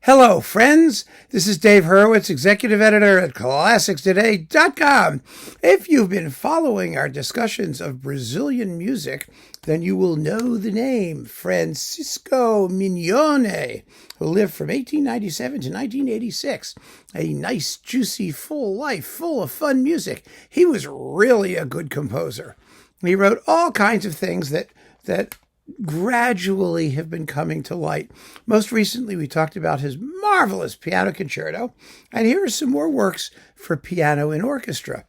Hello, friends. This is Dave Hurwitz, executive editor at ClassicsToday.com. If you've been following our discussions of Brazilian music, then you will know the name Francisco Mignone, who lived from 1897 to 1986. A nice, juicy, full life, full of fun music. He was really a good composer. He wrote all kinds of things that gradually have been coming to light. Most recently, we talked about his marvelous piano concerto, and here are some more works for piano and orchestra.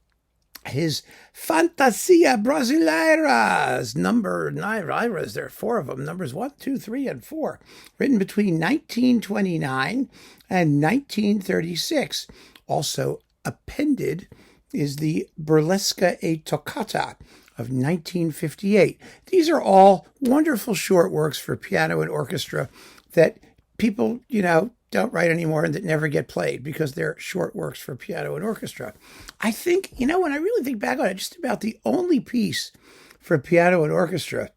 His Fantasia Brasileiras, number 9, there are 4 of them, numbers 1, 2, 3, and 4, written between 1929 and 1936. Also appended is the Burlesca e Toccata of 1958. These are all wonderful short works for piano and orchestra that people, don't write anymore and that never get played because they're short works for piano and orchestra. I think, when I really think back on it, just about the only piece for piano and orchestra,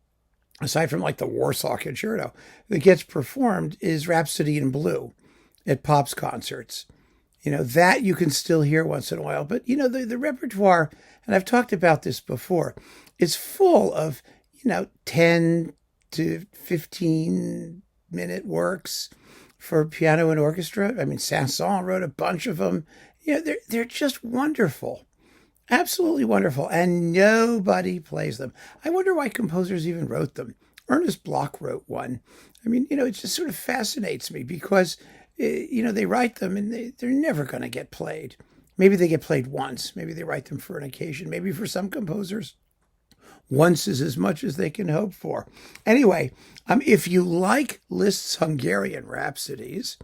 aside from like the Warsaw Concerto, that gets performed is Rhapsody in Blue at Pop's concerts. That you can still hear once in a while. But, the repertoire, and I've talked about this before, is full of, 10 to 15-minute works for piano and orchestra. I mean, Saint-Saëns wrote a bunch of them. They're just wonderful. Absolutely wonderful. And nobody plays them. I wonder why composers even wrote them. Ernest Bloch wrote one. I mean, it just sort of fascinates me because they write them and they're never going to get played. Maybe they get played once. Maybe they write them for an occasion. Maybe for some composers, once is as much as they can hope for. Anyway, if you like Liszt's Hungarian Rhapsodies,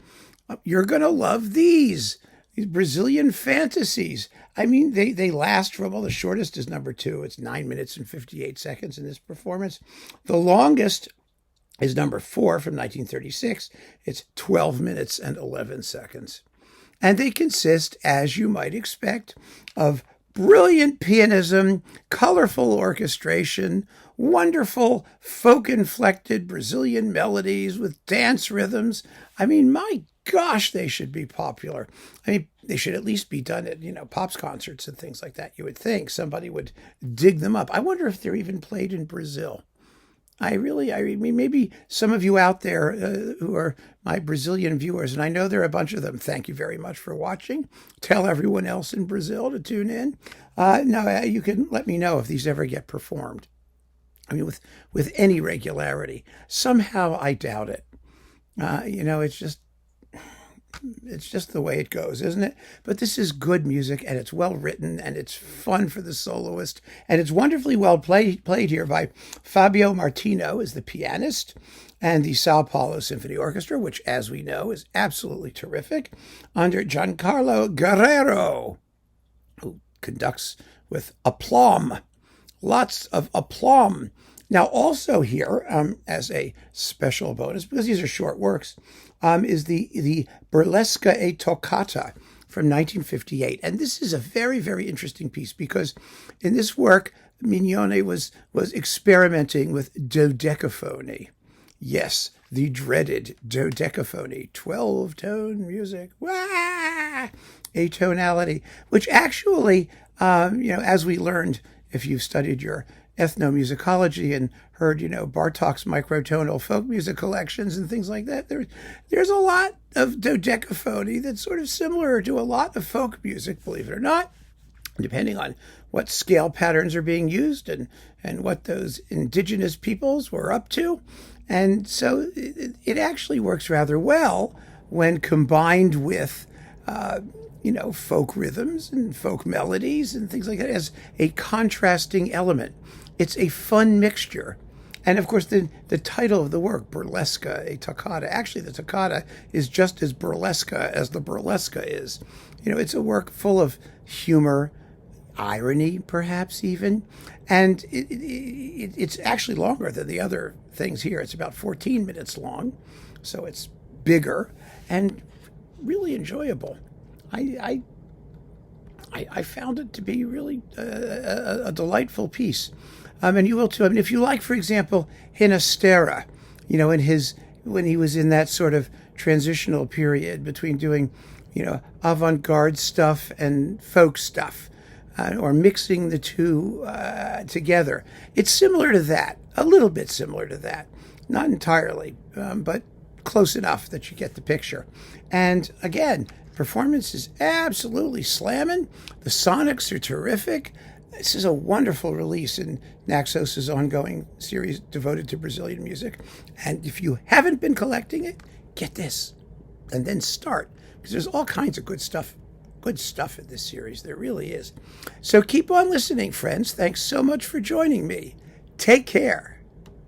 you're going to love these Brazilian Fantasies. I mean, they last from, the shortest is number 2. It's 9 minutes and 58 seconds in this performance. The longest is number 4 from 1936. It's 12 minutes and 11 seconds. And they consist, as you might expect, of brilliant pianism, colorful orchestration, wonderful folk-inflected Brazilian melodies with dance rhythms. I mean, my gosh, they should be popular. I mean, they should at least be done at, Pop's concerts and things like that. You would think somebody would dig them up. I wonder if they're even played in Brazil. I mean, maybe some of you out there who are my Brazilian viewers, and I know there are a bunch of them. Thank you very much for watching. Tell everyone else in Brazil to tune in. You can let me know if these ever get performed. I mean, with any regularity. Somehow I doubt it. It's just the way it goes, isn't it? But this is good music, and it's well written, and it's fun for the soloist, and it's wonderfully well played here by Fabio Martino as the pianist, and the Sao Paulo Symphony Orchestra, which, as we know, is absolutely terrific, under Giancarlo Guerrero, who conducts with aplomb, lots of aplomb. Now, also here, as a special bonus, because these are short works, is the Burlesca e Toccata from 1958. And this is a very, very interesting piece because in this work, Mignone was experimenting with dodecaphony. Yes, the dreaded dodecaphony, 12-tone music, atonality, which actually, as we learned, if you've studied your ethnomusicology and heard, Bartók's microtonal folk music collections and things like that, there's a lot of dodecaphony that's sort of similar to a lot of folk music, believe it or not, depending on what scale patterns are being used and what those indigenous peoples were up to. And so it actually works rather well when combined with folk rhythms and folk melodies and things like that as a contrasting element. It's a fun mixture. And of course, the title of the work, Burlesca, a toccata, actually the toccata is just as burlesca as the burlesca is. It's a work full of humor, irony, perhaps even. And it's actually longer than the other things here. It's about 14 minutes long. So it's bigger and really enjoyable. I found it to be really a delightful piece. And you will too. I mean, if you like, for example, Hinastera, when he was in that sort of transitional period between doing, avant-garde stuff and folk stuff, or mixing the two together. It's similar to that, a little bit similar to that. Not entirely, but close enough that you get the picture. And again, performance is absolutely slamming. The sonics are terrific. This is a wonderful release in Naxos' ongoing series devoted to Brazilian music. And if you haven't been collecting it, get this and then start, because there's all kinds of good stuff in this series. There really is. So keep on listening, friends. Thanks so much for joining me. Take care.